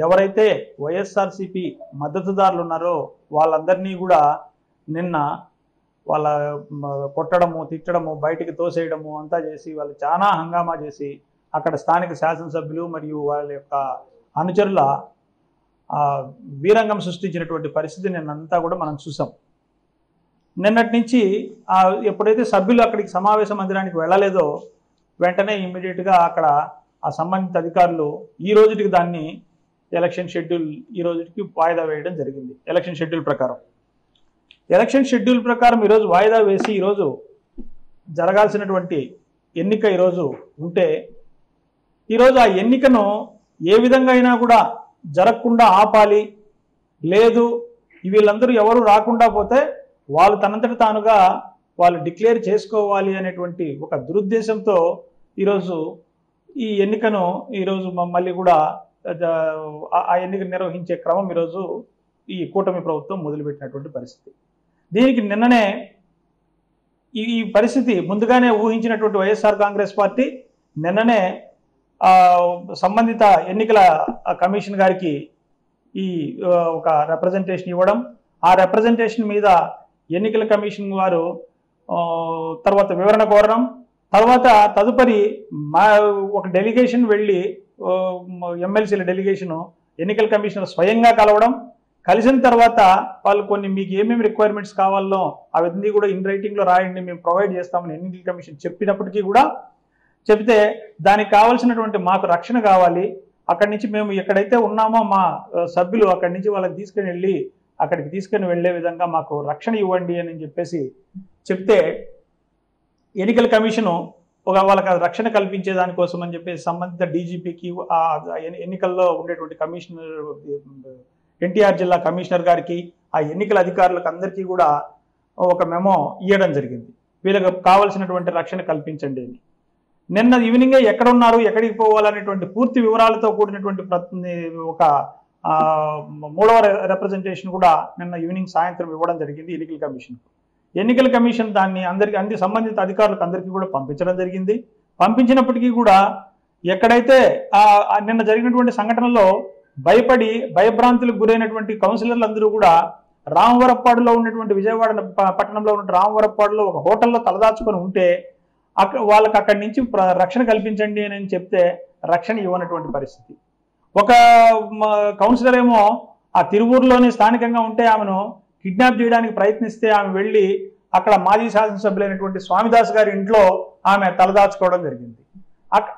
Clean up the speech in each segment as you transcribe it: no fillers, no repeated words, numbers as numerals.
ఎవరైతే వైఎస్ఆర్సీపీ మద్దతుదారులు ఉన్నారో వాళ్ళందరినీ కూడా నిన్న వాళ్ళ కొట్టడము, తిట్టడము, బయటికి తోసేయడము అంతా చేసి వాళ్ళు చాలా హంగామా చేసి అక్కడ స్థానిక శాసనసభ్యులు మరియు వాళ్ళ యొక్క అనుచరుల వీరంగం సృష్టించినటువంటి పరిస్థితి నిన్నంతా కూడా మనం చూసాం. నిన్నటి నుంచి ఎప్పుడైతే సభ్యులు అక్కడికి సమావేశ మందిరానికి వెళ్ళలేదో వెంటనే ఇమ్మీడియట్గా అక్కడ ఆ సంబంధిత అధికారులు ఈ రోజుకి దాన్ని ఎలక్షన్ షెడ్యూల్ ఈ రోజుకి వాయిదా వేయడం జరిగింది. ఎలక్షన్ షెడ్యూల్ ప్రకారం ఈరోజు వాయిదా వేసి ఈరోజు జరగాల్సినటువంటి ఎన్నిక ఈరోజు ఉంటే ఈరోజు ఆ ఎన్నికను ఏ విధంగా అయినా కూడా జరగకుండా ఆపాలి, లేదు వీళ్ళందరూ ఎవరు రాకుండా పోతే వాళ్ళు తనంతట తానుగా వాళ్ళు డిక్లేర్ చేసుకోవాలి అనేటువంటి ఒక దురుద్దేశంతో ఈరోజు ఈ ఎన్నికను ఈరోజు మళ్ళీ కూడా ఆ ఎన్నిక నిర్వహించే క్రమం ఈరోజు ఈ కూటమి ప్రభుత్వం మొదలుపెట్టినటువంటి పరిస్థితి. దీనికి నిన్ననే ఈ పరిస్థితి ముందుగానే ఊహించినటువంటి వైఎస్ఆర్ కాంగ్రెస్ పార్టీ నిన్ననే సంబంధిత ఎన్నికల కమిషన్ గారికి ఈ ఒక రిప్రజెంటేషన్ ఇవ్వడం, ఆ రిప్రజెంటేషన్ మీద ఎన్నికల కమిషన్ వారు తర్వాత వివరణ కోరడం, తర్వాత తదుపరి ఒక డెలిగేషన్ వెళ్ళి ఎమ్మెల్సీల డెలిగేషను ఎన్నికల కమిషనర్ స్వయంగా కలవడం, కలిసిన తర్వాత వాళ్ళు కొన్ని మీకు ఏమేమి రిక్వైర్మెంట్స్ కావాలో అవన్నీ కూడా ఇన్ రైటింగ్లో రాయండి, మేము ప్రొవైడ్ చేస్తామని ఎన్నికల కమిషన్ చెప్పినప్పటికీ కూడా చెప్తే దానికి కావాల్సినటువంటి మాకు రక్షణ కావాలి, అక్కడి నుంచి మేము ఎక్కడైతే ఉన్నామో మా సభ్యులు అక్కడి నుంచి వాళ్ళకి అక్కడికి తీసుకొని వెళ్ళే విధంగా మాకు రక్షణ ఇవ్వండి అని చెప్పేసి చెప్తే ఎన్నికల కమిషను వాళ్ళకి రక్షణ కల్పించే దానికోసం అని చెప్పేసి సంబంధిత డీజీపీకి ఎన్నికల్లో ఉండేటువంటి కమిషనర్ ఎన్టీఆర్ జిల్లా కమిషనర్ గారికి ఆ ఎన్నికల అధికారులకు అందరికీ కూడా ఒక మెమో ఇవ్వడం జరిగింది, వీళ్ళకి కావాల్సినటువంటి రక్షణ కల్పించండి అని. నిన్న ఈవినింగే ఎక్కడ ఉన్నారు, ఎక్కడికి పోవాలనేటువంటి పూర్తి వివరాలతో కూడినటువంటి ఒక 3వ రిప్రజెంటేషన్ కూడా నిన్న ఈవినింగ్ సాయంత్రం ఇవ్వడం జరిగింది ఎన్నికల కమిషన్. ఎన్నికల కమిషన్ దాన్ని అన్ని సంబంధిత అధికారులకు అందరికీ కూడా పంపించడం జరిగింది. పంపించినప్పటికీ కూడా ఎక్కడైతే నిన్న జరిగినటువంటి సంఘటనలో భయభ్రాంతులకు గురైనటువంటి కౌన్సిలర్లు అందరూ కూడా రామవరప్పాడులో ఉన్నటువంటి విజయవాడ పట్టణంలో ఉన్న రామవరప్పాడులో ఒక హోటల్లో తలదాచుకొని ఉంటే వాళ్ళకి అక్కడి నుంచి రక్షణ కల్పించండి అని చెప్తే రక్షణ ఇవ్వనటువంటి పరిస్థితి. ఒక కౌన్సిలర్ ఏమో ఆ తిరువూరులోని స్థానికంగా ఉంటే ఆమెను కిడ్నాప్ చేయడానికి ప్రయత్నిస్తే ఆమె వెళ్ళి అక్కడ మాజీ శాసనసభ్యులైనటువంటి స్వామిదాస్ గారి ఇంట్లో ఆమె తలదాచుకోవడం జరిగింది.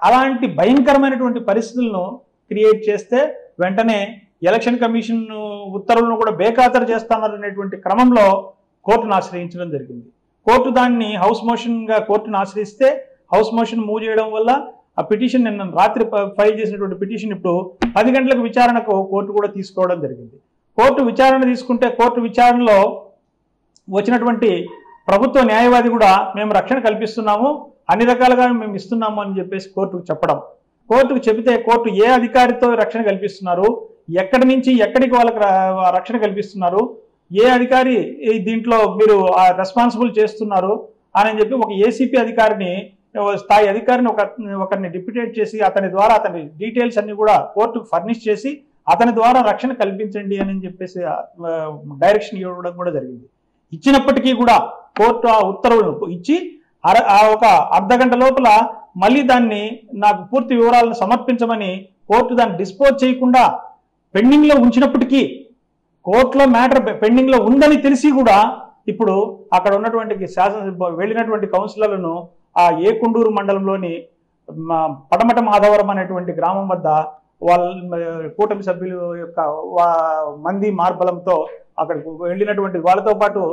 అలాంటి భయంకరమైనటువంటి పరిస్థితులను క్రియేట్ చేస్తే వెంటనే ఎలక్షన్ కమిషన్ ఉత్తర్వులను కూడా బేఖాతరు చేస్తామనేటువంటి క్రమంలో కోర్టును ఆశ్రయించడం జరిగింది. కోర్టు దాన్ని హౌస్ మోషన్గా కోర్టును ఆశ్రయిస్తే హౌస్ మోషన్ మూవ్ చేయడం వల్ల ఆ పిటిషన్ నిన్న రాత్రి ఫైల్ చేసినటువంటి పిటిషన్ ఇప్పుడు 10 గంటలకు విచారణకు కోర్టు కూడా తీసుకోవడం జరిగింది. కోర్టు విచారణ తీసుకుంటే కోర్టు విచారణలో వచ్చినటువంటి ప్రభుత్వ న్యాయవాది కూడా మేము రక్షణ కల్పిస్తున్నాము, అన్ని రకాలుగా మేము ఇస్తున్నాము అని చెప్పేసి కోర్టుకు చెప్పడం. కోర్టుకు చెబితే కోర్టు ఏ అధికారితో రక్షణ కల్పిస్తున్నారు, ఎక్కడి నుంచి ఎక్కడికి వాళ్ళకి రక్షణ కల్పిస్తున్నారు, ఏ అధికారి దీంట్లో మీరు రెస్పాన్సిబుల్ చేస్తున్నారు అని చెప్పి ఒక ఏసీపీ అధికారిని స్థాయి అధికారిని ఒకరిని డిప్యూటేట్ చేసి అతని ద్వారా అతని డీటెయిల్స్ అన్ని కూడా కోర్టుకు ఫర్నిష్ చేసి అతని ద్వారా రక్షణ కల్పించండి అని చెప్పేసి డైరెక్షన్ ఇవ్వడం కూడా జరిగింది. ఇచ్చినప్పటికీ కూడా కోర్టు ఆ ఉత్తర్వులను ఇచ్చి ఒక అర్ధగంట లోపల మళ్ళీ దాన్ని నాకు పూర్తి వివరాలను సమర్పించమని కోర్టు దాన్ని డిస్పోజ్ చేయకుండా పెండింగ్లో ఉంచినప్పటికీ కోర్టులో మ్యాటర్ పెండింగ్లో ఉందని తెలిసి కూడా ఇప్పుడు అక్కడ ఉన్నటువంటి వెళ్ళినటువంటి కౌన్సిలర్లను ఆ ఏకుండూరు మండలంలోని పడమట మాధవరం అనేటువంటి గ్రామం వద్ద వాళ్ళ కూటమి సభ్యుల యొక్క మంది మార్బలంతో అక్కడికి వెళ్ళినటువంటి వాళ్ళతో పాటు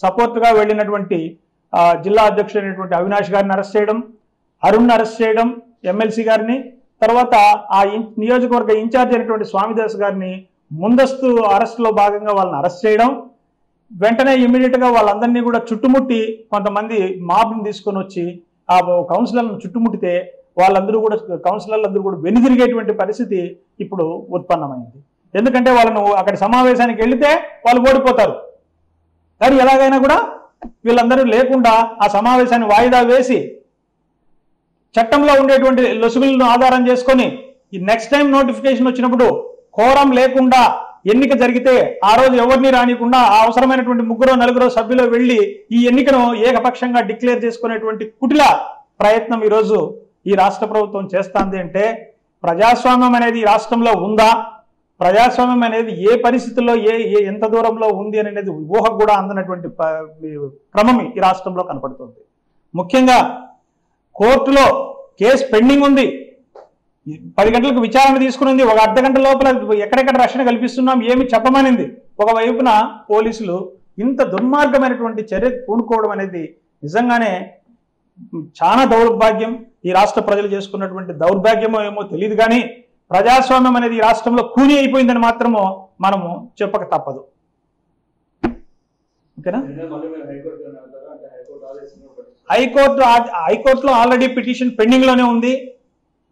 సపోర్ట్గా వెళ్ళినటువంటి జిల్లా అధ్యక్షుడైనటువంటి అవినాష్ గారిని అరెస్ట్ చేయడం, అరుణ్ అరెస్ట్ చేయడం, ఎమ్మెల్సీ గారిని, తర్వాత ఆ నియోజకవర్గ ఇన్ఛార్జ్ అయినటువంటి స్వామిదాస్ గారిని ముందస్తు అరెస్టులో భాగంగా వాళ్ళని అరెస్ట్ చేయడం, వెంటనే ఇమ్మీడియట్గా వాళ్ళందరినీ కూడా చుట్టుముట్టి కొంతమంది మాబ్ని తీసుకొని వచ్చి ఆ కౌన్సిలర్లను చుట్టుముట్టితే కౌన్సిలర్లందరూ కూడా వెనుదిరిగేటువంటి పరిస్థితి ఇప్పుడు ఉత్పన్నమైంది. ఎందుకంటే వాళ్ళను అక్కడి సమావేశానికి వెళితే వాళ్ళు ఓడిపోతారు, కానీ ఎలాగైనా కూడా వీళ్ళందరూ లేకుండా ఆ సమావేశాన్ని వాయిదా వేసి చట్టంలో ఉండేటువంటి లొసుగులను ఆధారం చేసుకొని ఈ నెక్స్ట్ టైం నోటిఫికేషన్ వచ్చినప్పుడు కోరం లేకుండా ఎన్నిక జరిగితే ఆ రోజు ఎవరిని రానికుండా ఆ అవసరమైనటువంటి 3-4 సభ్యులు వెళ్ళి ఈ ఎన్నికను ఏకపక్షంగా డిక్లేర్ చేసుకునేటువంటి కుటిల ప్రయత్నం ఈరోజు ఈ రాష్ట్ర ప్రభుత్వం చేస్తుంది అంటే ప్రజాస్వామ్యం అనేది ఈ రాష్ట్రంలో ఉందా, ప్రజాస్వామ్యం అనేది ఏ పరిస్థితుల్లో ఎంత దూరంలో ఉంది అనేది ఊహకు కూడా అందనటువంటి క్రమం ఈ రాష్ట్రంలో కనపడుతుంది. ముఖ్యంగా కోర్టులో కేసు పెండింగ్ ఉంది, 10 గంటలకు విచారణ తీసుకుని ఒక అర్ధగంట లోపల ఎక్కడెక్కడ రక్షణ కల్పిస్తున్నాం ఏమి చెప్పమనింది. ఒకవైపున పోలీసులు ఇంత దుర్మార్గమైనటువంటి చర్య పూనుకోవడం అనేది నిజంగానే చాలా దౌర్భాగ్యం. ఈ రాష్ట్ర ప్రజలు చేసుకున్నటువంటి దౌర్భాగ్యమో ఏమో తెలియదు, కానీ ప్రజాస్వామ్యం అనేది ఈ రాష్ట్రంలో కూని అయిపోయిందని మాత్రము మనము చెప్పక తప్పదు. ఓకేనా? హైకోర్టులో ఆల్రెడీ పిటిషన్ పెండింగ్ లోనే ఉంది.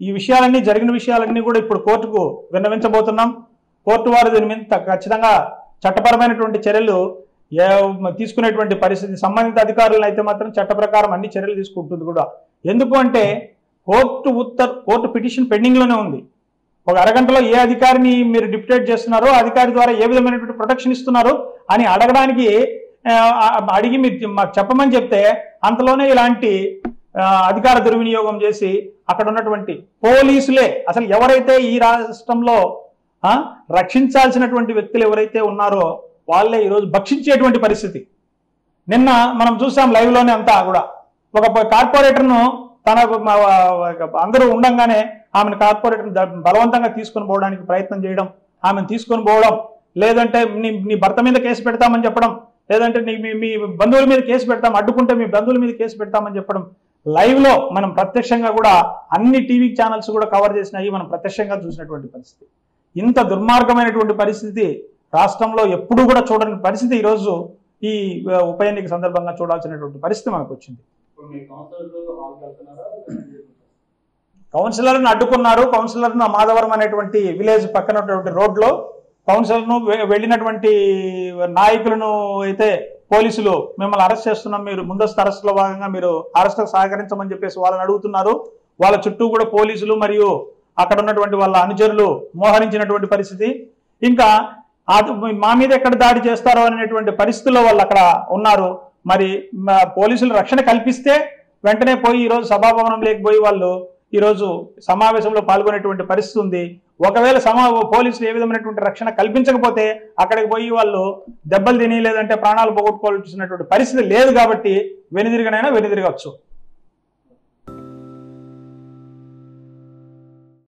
ఈ విషయాలన్నీ జరిగిన విషయాలన్నీ కూడా ఇప్పుడు కోర్టుకు విన్నవించబోతున్నాం. కోర్టు వారు దీని మీద ఖచ్చితంగా చట్టపరమైనటువంటి చర్యలు తీసుకునేటువంటి పరిస్థితి, సంబంధిత అధికారులను అయితే మాత్రం చట్ట ప్రకారం అన్ని చర్యలు తీసుకుంటుంది కూడా. ఎందుకు అంటే కోర్టు పిటిషన్ పెండింగ్ లోనే ఉంది. ఒక అరగంటలో ఏ అధికారిని మీరు డిప్యూటేట్ చేస్తున్నారో అధికారి ద్వారా ఏ విధమైనటువంటి ప్రొటెక్షన్ ఇస్తున్నారు అని అడిగి మీరు మాకు చెప్పమని చెప్తే అంతలోనే ఇలాంటి అధికార దుర్వినియోగం చేసి అక్కడ ఉన్నటువంటి పోలీసులే అసలు ఎవరైతే ఈ రాష్ట్రంలో రక్షించాల్సినటువంటి వ్యక్తులు ఎవరైతే ఉన్నారో వాళ్ళే ఈరోజు భక్షించేటువంటి పరిస్థితి. నిన్న మనం చూసాం లైవ్ లోనే అంతా కూడా ఒక కార్పొరేటర్ను తన అందరూ ఉండంగానే ఆమెను కార్పొరేటర్ను బలవంతంగా తీసుకొని పోవడానికి ప్రయత్నం చేయడం, ఆమెను తీసుకొని పోవడం, లేదంటే నీ భర్త మీద కేసు పెడతామని చెప్పడం, లేదంటే మీ బంధువుల మీద కేసు పెడతాం, అడ్డుకుంటే మీ బంధువుల మీద కేసు పెడతామని చెప్పడం లైవ్ లో మనం ప్రత్యక్షంగా కూడా అన్ని టీవీ ఛానల్స్ కూడా కవర్ చేసినాయి, మనం ప్రత్యక్షంగా చూసినటువంటి పరిస్థితి. ఇంత దుర్మార్గమైనటువంటి పరిస్థితి రాష్ట్రంలో ఎప్పుడూ కూడా చూడని పరిస్థితి ఈరోజు ఈ ఉప ఎన్నిక సందర్భంగా చూడాల్సినటువంటి పరిస్థితి మనకు వచ్చింది. కౌన్సిలర్ను అడ్డుకున్నారు. కౌన్సిలర్ను మాధవరం అనేటువంటి విలేజ్ పక్కనటువంటి రోడ్లో కౌన్సిలర్ను వెళ్ళినటువంటి నాయకులను అయితే పోలీసులు మిమ్మల్ని అరెస్ట్ చేస్తున్నాం, మీరు ముందస్తు అరెస్టులో భాగంగా మీరు అరెస్టుకు సహకరించమని చెప్పేసి వాళ్ళని అడుగుతున్నారు. వాళ్ళ చుట్టూ కూడా పోలీసులు మరియు అక్కడ ఉన్నటువంటి వాళ్ళ అనుచరులు మోహరించినటువంటి పరిస్థితి. ఇంకా మా మీద ఎక్కడ దాడి చేస్తారో అనేటువంటి పరిస్థితుల్లో వాళ్ళు అక్కడ ఉన్నారు. మరి పోలీసులు రక్షణ కల్పిస్తే వెంటనే పోయి ఈరోజు సభాభవనం లేకపోయి వాళ్ళు ఈరోజు సమావేశంలో పాల్గొనేటువంటి పరిస్థితి ఉంది. ఒకవేళ పోలీసులు ఏ విధమైనటువంటి రక్షణ కల్పించకపోతే అక్కడికి పోయి వాళ్ళు దెబ్బలు తిని లేదంటే ప్రాణాలు పోగొట్టుకోవాల్సినటువంటి పరిస్థితి లేదు. కాబట్టి వెనుదిరిగనైనా వెనుదిరగవచ్చు.